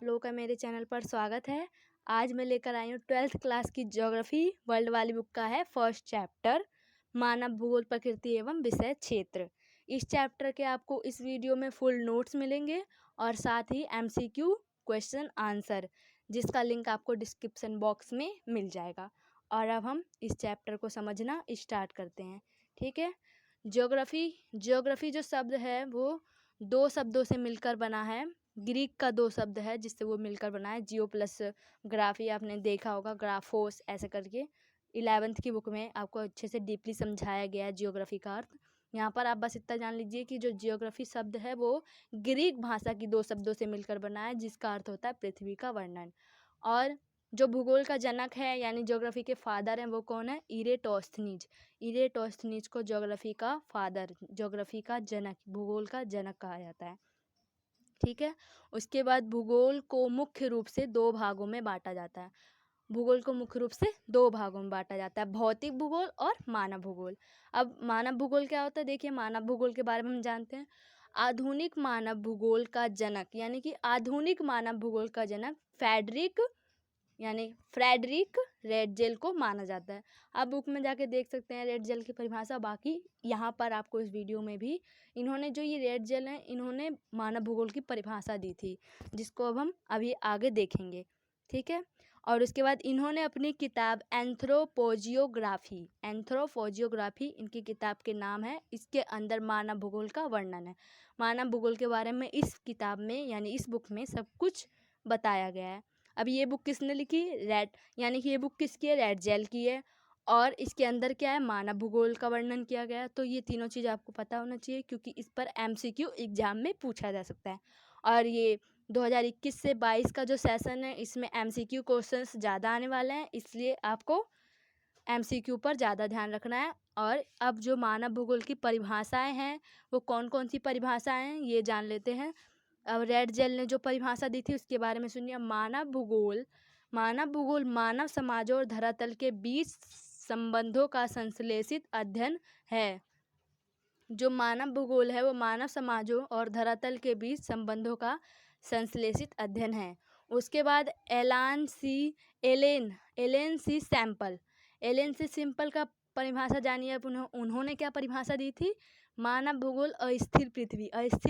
लोगों का मेरे चैनल पर स्वागत है। आज मैं लेकर आई हूँ 12th क्लास की ज्योग्राफी वर्ल्ड वाली बुक का है फर्स्ट चैप्टर, मानव भूगोल प्रकृति एवं विषय क्षेत्र। इस चैप्टर के आपको इस वीडियो में फुल नोट्स मिलेंगे और साथ ही MCQ क्वेश्चन आंसर, जिसका लिंक आपको डिस्क्रिप्शन बॉक्स में मिल जाएगा। और अब हम इस चैप्टर को समझना स्टार्ट करते हैं। ठीक है, ज्योग्राफी जो शब्द है वो दो शब्दों से मिलकर बना है। ग्रीक का दो शब्द है जिससे वो मिलकर बना है, जियो प्लस ग्राफी। आपने देखा होगा, ग्राफोस ऐसे करके 11th की बुक में आपको अच्छे से डीपली समझाया गया है ज्योग्राफी का अर्थ। यहाँ पर आप बस इतना जान लीजिए कि जो ज्योग्राफी शब्द है वो ग्रीक भाषा की दो शब्दों से मिलकर बना है, जिसका अर्थ होता है पृथ्वी का वर्णन। और जो भूगोल का जनक है यानी ज्योग्राफी के फादर हैं वो कौन है? इरेटोस्थनीज। इरेटोस्थनीज को ज्योग्राफी का फादर, ज्योग्राफी का जनक, भूगोल का जनक कहा जाता है। ठीक है, उसके बाद भूगोल को मुख्य रूप से दो भागों में बांटा जाता है। भूगोल को मुख्य रूप से दो भागों में बांटा जाता है, भौतिक भूगोल और मानव भूगोल। अब मानव भूगोल क्या होता है? देखिए, मानव भूगोल के बारे में हम जानते हैं। आधुनिक मानव भूगोल का जनक यानी कि आधुनिक मानव भूगोल का जनक फ्रेडरिक रेडजेल को माना जाता है। आप बुक में जाके देख सकते हैं रेडजेल की परिभाषा। बाकी यहाँ पर आपको इस वीडियो में भी इन्होंने जो ये रेडजेल हैं, इन्होंने मानव भूगोल की परिभाषा दी थी, जिसको अब हम अभी आगे देखेंगे। ठीक है, और उसके बाद इन्होंने अपनी किताब एंथ्रोपोजियोग्राफी इनकी किताब के नाम है। इसके अंदर मानव भूगोल का वर्णन है। मानव भूगोल के बारे में इस किताब में यानी इस बुक में सब कुछ बताया गया है। अब ये बुक किसने लिखी? यानी कि ये बुक किसकी है? रेडजेल की है। और इसके अंदर क्या है? मानव भूगोल का वर्णन किया गया है। तो ये तीनों चीज़ आपको पता होना चाहिए, क्योंकि इस पर MCQ एग्जाम में पूछा जा सकता है। और ये 2021 से 22 का जो सेशन है, इसमें MCQ क्वेश्चंस ज़्यादा आने वाले हैं, इसलिए आपको MCQ पर ज़्यादा ध्यान रखना है। और अब जो मानव भूगोल की परिभाषाएं हैं वो कौन कौन सी परिभाषाएं हैं ये जान लेते हैं। अब रेडजेल ने जो परिभाषा दी थी उसके बारे में सुनिए। मानव भूगोल मानव समाजों और धरातल के बीच संबंधों का संश्लेषित अध्ययन है। जो मानव भूगोल है वो मानव समाजों और धरातल के बीच संबंधों का संश्लेषित अध्ययन है। उसके बाद एलन सी सैंपल का परिभाषा जानिए। अब उन्होंने क्या परिभाषा दी थी? मानव भूगोल अस्थिर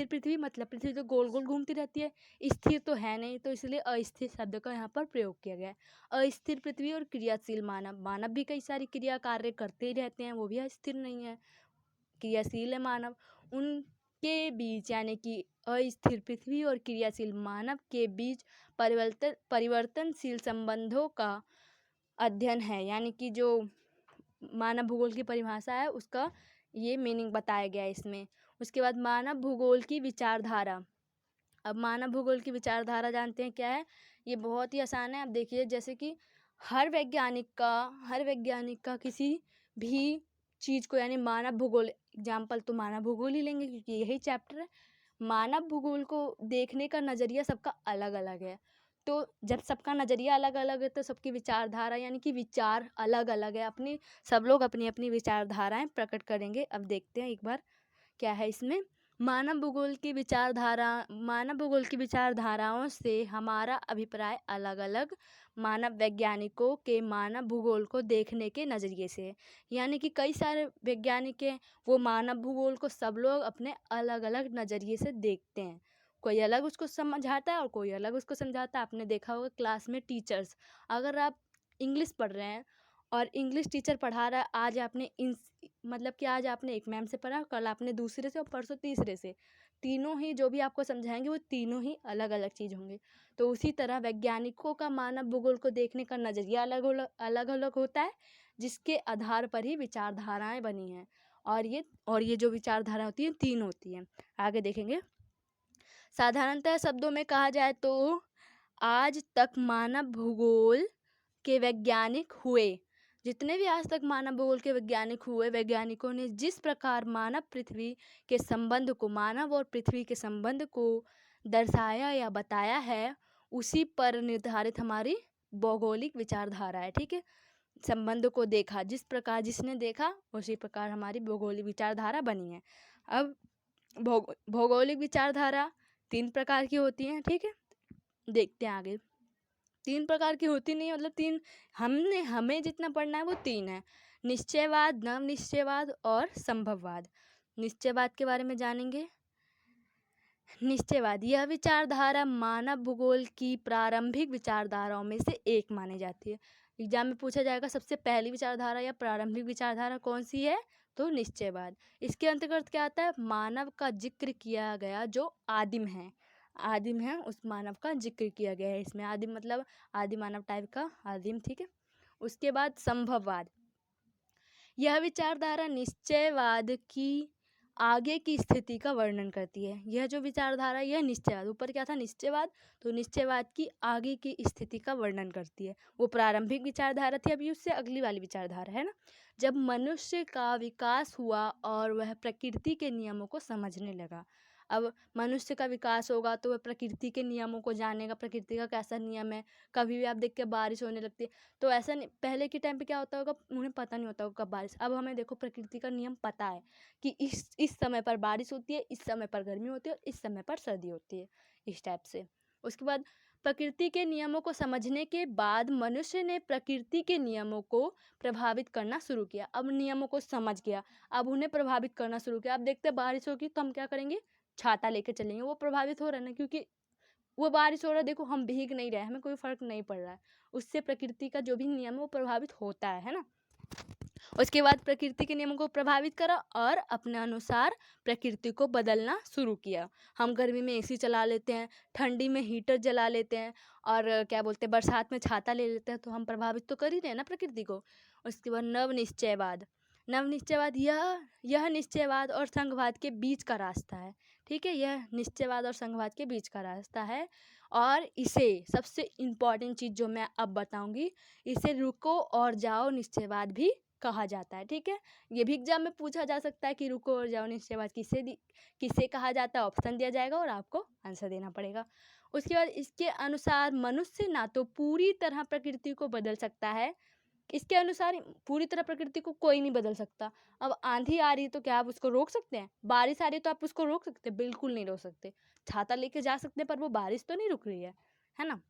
पृथ्वी मतलब पृथ्वी तो गोल गोल घूमती रहती है, स्थिर तो है नहीं, तो इसलिए अस्थिर शब्द का यहाँ पर प्रयोग किया गया है। अस्थिर पृथ्वी और क्रियाशील मानव भी कई सारी क्रिया कार्य करते ही रहते हैं, वो भी अस्थिर नहीं है, क्रियाशील है मानव। उनके बीच यानी कि अस्थिर पृथ्वी और क्रियाशील मानव के बीच परिवर्तनशील संबंधों का अध्ययन है। यानी कि जो मानव भूगोल की परिभाषा है उसका ये मीनिंग बताया गया है इसमें। उसके बाद मानव भूगोल की विचारधारा। अब मानव भूगोल की विचारधारा जानते हैं क्या है? ये बहुत ही आसान है। अब देखिए, जैसे कि हर वैज्ञानिक का किसी भी चीज़ को यानी मानव भूगोल, एग्जाम्पल तो मानव भूगोल ही लेंगे क्योंकि यही चैप्टर है। मानव भूगोल को देखने का नज़रिया सबका अलग अलग है। तो जब सबका नज़रिया अलग अलग है तो सबकी विचारधारा यानी कि विचार अलग अलग है। सब लोग अपनी अपनी विचारधाराएं प्रकट करेंगे। अब देखते हैं एक बार क्या है इसमें। मानव भूगोल की विचारधाराओं से हमारा अभिप्राय अलग अलग मानव वैज्ञानिकों के मानव भूगोल को देखने के नज़रिए से है। यानी कि कई सारे वैज्ञानिक हैं, वो मानव भूगोल को सब लोग अपने अलग अलग नज़रिए से देखते हैं। कोई अलग उसको समझाता है और कोई अलग उसको समझाता है। आपने देखा होगा क्लास में टीचर्स, अगर आप इंग्लिश पढ़ रहे हैं और इंग्लिश टीचर पढ़ा रहा है, आज आपने एक मैम से पढ़ा, कल आपने दूसरे से और परसों तीसरे से, तीनों ही जो भी आपको समझाएंगे वो तीनों ही अलग अलग चीज़ होंगे। तो उसी तरह वैज्ञानिकों का मानव भूगोल को देखने का नज़रिया अलग अलग होता है, जिसके आधार पर ही विचारधाराएं बनी हैं। और ये जो विचारधारा होती है 3 होती हैं। आगे देखेंगे। साधारणतः शब्दों में कहा जाए तो आज तक मानव भूगोल के वैज्ञानिक हुए, जितने भी आज तक मानव भूगोल के वैज्ञानिक हुए, वैज्ञानिकों ने जिस प्रकार मानव और पृथ्वी के संबंध को दर्शाया या बताया है, उसी पर निर्धारित हमारी भौगोलिक विचारधारा है। ठीक है, संबंध को देखा, जिस प्रकार जिसने देखा उसी प्रकार हमारी भौगोलिक विचारधारा बनी है। अब भौगोलिक विचारधारा 3 प्रकार की होती हैं। ठीक है, देखते हैं आगे। 3 प्रकार की होती नहीं है, मतलब 3 हमें जितना पढ़ना है वो 3 है। निश्चयवाद, नवनिश्चयवाद और संभववाद। निश्चयवाद के बारे में जानेंगे। निश्चयवाद यह विचारधारा मानव भूगोल की प्रारंभिक विचारधाराओं में से एक मानी जाती है। एग्जाम में पूछा जाएगा सबसे पहली विचारधारा या प्रारंभिक विचारधारा कौन सी है, तो निश्चयवाद। इसके अंतर्गत क्या आता है, मानव का जिक्र किया गया जो आदिम है उस मानव का जिक्र किया गया है इसमें। आदिम मतलब आदि मानव टाइप का आदिम, ठीक है। उसके बाद संभववाद, यह विचारधारा निश्चयवाद की आगे की स्थिति का वर्णन करती है। यह जो विचारधारा, यह निश्चयवाद, ऊपर क्या था निश्चयवाद, तो निश्चयवाद की आगे की स्थिति का वर्णन करती है। वो प्रारंभिक विचारधारा थी, अभी उससे अगली वाली विचारधारा है ना, जब मनुष्य का विकास हुआ और वह प्रकृति के नियमों को समझने लगा। अब मनुष्य का विकास होगा तो वह प्रकृति के नियमों को जानेगा, प्रकृति का कैसा नियम है। कभी भी आप देख के बारिश होने लगती है, तो ऐसा नहीं, पहले के टाइम पे क्या होता होगा, उन्हें पता नहीं होता होगा कब बारिश। अब हमें देखो प्रकृति का नियम पता है कि इस समय पर बारिश होती है, इस समय पर गर्मी होती है और इस समय पर सर्दी होती है, इस टाइप से। उसके बाद प्रकृति के नियमों को समझने के बाद मनुष्य ने प्रकृति के नियमों को प्रभावित करना शुरू किया। अब नियमों को समझ गया, अब उन्हें प्रभावित करना शुरू किया। अब देखते हैं बारिश होगी तो हम क्या करेंगे, छाता लेके चलेंगे। वो प्रभावित हो रहा है ना, क्योंकि वो बारिश हो रहा है, देखो हम भीग नहीं रहे, हमें कोई फर्क नहीं पड़ रहा है। उससे प्रकृति का जो भी नियम है वो प्रभावित होता है ना। उसके बाद प्रकृति के नियमों को प्रभावित करा और अपने अनुसार प्रकृति को बदलना शुरू किया। हम गर्मी में एसी चला लेते हैं, ठंडी में हीटर जला लेते हैं, और क्या बोलते हैं बरसात में छाता ले लेते हैं, तो हम प्रभावित तो कर ही रहे हैं ना प्रकृति को। उसके बाद नवनिश्चयवाद, यह निश्चयवाद और संघवाद के बीच का रास्ता है, ठीक है। यह निश्चयवाद और संघवाद के बीच का रास्ता है, और इसे सबसे इम्पॉर्टेंट चीज़ जो मैं अब बताऊंगी, इसे रुको और जाओ निश्चयवाद भी कहा जाता है, ठीक है। ये भी एग्जाम में पूछा जा सकता है कि रुको और जाओ निश्चयवाद किसे कहा जाता है, ऑप्शन दिया जाएगा और आपको आंसर देना पड़ेगा। उसके बाद इसके अनुसार मनुष्य ना तो पूरी तरह प्रकृति को बदल सकता है, इसके अनुसार पूरी तरह प्रकृति को कोई नहीं बदल सकता। अब आंधी आ रही है तो क्या आप उसको रोक सकते हैं, बारिश आ रही है तो आप उसको रोक सकते हैं, बिल्कुल नहीं रोक सकते। छाता लेके जा सकते हैं पर वो बारिश तो नहीं रुक रही है ना।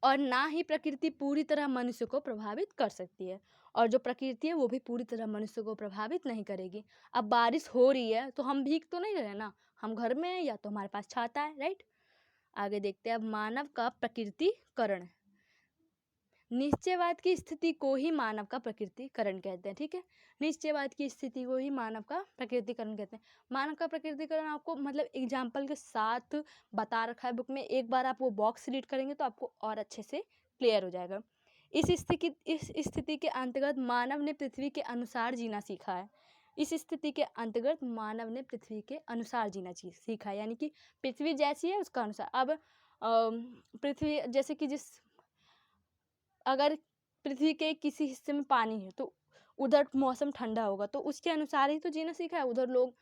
और ना ही प्रकृति पूरी तरह मनुष्य को प्रभावित कर सकती है, और जो प्रकृति है वो भी पूरी तरह मनुष्य को प्रभावित नहीं करेगी। अब बारिश हो रही है तो हम भीग तो नहीं रहे ना, हम घर में हैं या तो हमारे पास छाता है, राइट। आगे देखते हैं अब मानव का प्रकृतिकरण। निश्चयवाद की स्थिति को ही मानव का प्रकृतिकरण कहते हैं, ठीक है। निश्चयवाद की स्थिति को ही मानव का प्रकृतिकरण कहते हैं। मानव का प्रकृतिकरण आपको मतलब एग्जाम्पल के साथ बता रखा है बुक में, एक बार आप वो बॉक्स रीड करेंगे तो आपको और अच्छे से क्लियर हो जाएगा। इस स्थिति के अंतर्गत मानव ने पृथ्वी के अनुसार जीना सीखा है। इस स्थिति के अंतर्गत मानव ने पृथ्वी के अनुसार जीना सीखा है, यानी कि पृथ्वी जैसी है उसका अनुसार। अब पृथ्वी जैसे कि अगर पृथ्वी के किसी हिस्से में पानी है तो उधर मौसम ठंडा होगा, तो उसके अनुसार ही तो जीना सीखा है। उधर लोग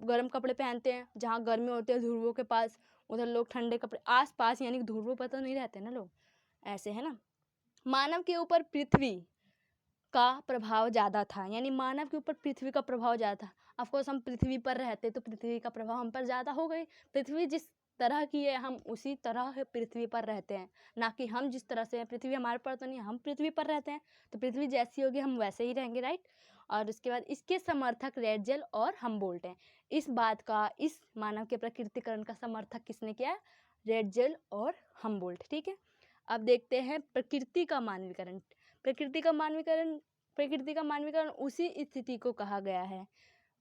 गर्म कपड़े पहनते हैं, जहाँ गर्मी होती है ध्रुवों के पास, उधर लोग ठंडे कपड़े आस पास, यानी कि ध्रुवों पर तो नहीं रहते ना लोग, ऐसे है ना। मानव के ऊपर पृथ्वी का प्रभाव ज़्यादा था, यानी मानव के ऊपर पृथ्वी का प्रभाव ज़्यादा था। ऑफकोर्स हम पृथ्वी पर रहते तो पृथ्वी का प्रभाव हम पर ज़्यादा हो गई। पृथ्वी जिस तरह की है हम उसी तरह पृथ्वी पर रहते हैं, ना कि हम जिस तरह से हैं। पृथ्वी हमारे पर तो नहीं, हम पृथ्वी पर रहते हैं, तो पृथ्वी जैसी होगी हम वैसे ही रहेंगे, राइट। और उसके बाद इसके समर्थक रेडजेल और हमबोल्ट हैं। इस बात का, इस मानव के प्रकृतिकरण का समर्थक किसने किया, रेडजेल और हमबोल्ट, ठीक है। अब देखते हैं प्रकृति का मानवीकरण। प्रकृति का मानवीकरण प्रकृति का मानवीकरण उसी स्थिति को कहा गया है।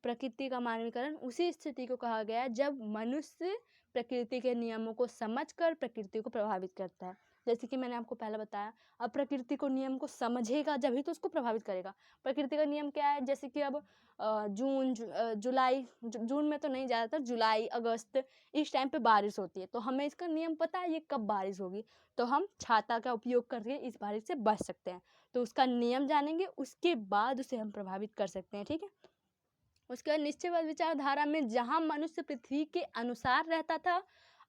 प्रकृति का मानवीकरण उसी स्थिति को कहा गया है जब मनुष्य प्रकृति के नियमों को समझकर प्रकृति को प्रभावित करता है। जैसे कि मैंने आपको पहले बताया, अब प्रकृति को नियम को समझेगा जब ही तो उसको प्रभावित करेगा। प्रकृति का नियम क्या है, जैसे कि अब जून में तो नहीं, ज़्यादातर जुलाई अगस्त इस टाइम पे बारिश होती है, तो हमें इसका नियम पता है ये कब बारिश होगी, तो हम छाता का उपयोग करके इस बारिश से बच सकते हैं। तो उसका नियम जानेंगे, उसके बाद उसे हम प्रभावित कर सकते हैं, ठीक है। उसके बाद निश्चयवाद विचारधारा में जहाँ मनुष्य पृथ्वी के अनुसार रहता था,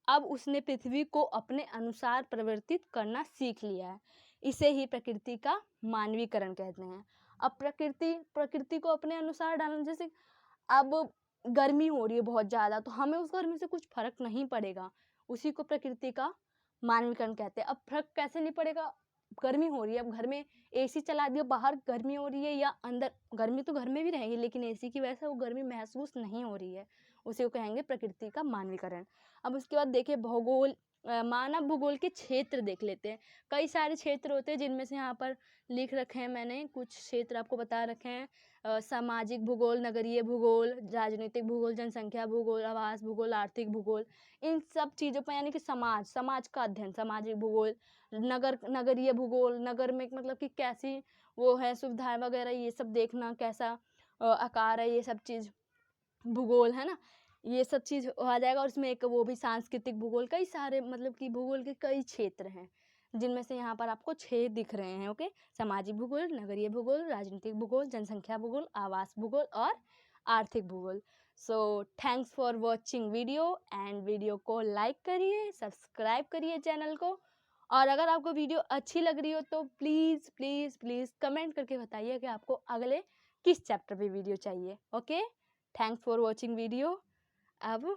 अब उसने पृथ्वी को अपने अनुसार परिवर्तित करना सीख लिया है। इसे ही प्रकृति का मानवीकरण कहते हैं। अब प्रकृति को अपने अनुसार डालना, जैसे अब गर्मी हो रही है बहुत ज़्यादा, तो हमें उस गर्मी से कुछ फर्क नहीं पड़ेगा, उसी को प्रकृति का मानवीकरण कहते हैं। अब फर्क कैसे नहीं पड़ेगा, गर्मी हो रही है, अब घर में एसी चला दिया, बाहर गर्मी हो रही है या अंदर गर्मी, तो घर में भी रहेगी लेकिन एसी की वजह से वो गर्मी महसूस नहीं हो रही है, उसे वो कहेंगे प्रकृति का मानवीकरण। अब उसके बाद देखिए भूगोल, मानव भूगोल के क्षेत्र देख लेते हैं। कई सारे क्षेत्र होते हैं जिनमें से यहाँ पर लिख रखे हैं मैंने, कुछ क्षेत्र आपको बता रखे हैं। सामाजिक भूगोल, नगरीय भूगोल, राजनीतिक भूगोल, जनसंख्या भूगोल, आवास भूगोल, आर्थिक भूगोल, इन सब चीज़ों पर यानी कि समाज का अध्ययन, सामाजिक भूगोल, नगरीय भूगोल, नगर में मतलब कि कैसी वो है सुविधाएं वगैरह, ये सब देखना, कैसा आकार है, ये सब चीज़ भूगोल है ना, ये सब चीज़ आ जाएगा। और उसमें एक वो भी सांस्कृतिक भूगोल, कई सारे मतलब कि भूगोल के कई क्षेत्र हैं जिनमें से यहाँ पर आपको 6 दिख रहे हैं। ओके, सामाजिक भूगोल, नगरीय भूगोल, राजनीतिक भूगोल, जनसंख्या भूगोल, आवास भूगोल और आर्थिक भूगोल। So thanks for watching video, and video को लाइक करिए, सब्सक्राइब करिए चैनल को, और अगर आपको वीडियो अच्छी लग रही हो तो प्लीज़ प्लीज़ प्लीज़ कमेंट करके बताइए कि आपको अगले किस चैप्टर पे वीडियो चाहिए। Okay, thanks for watching video. अब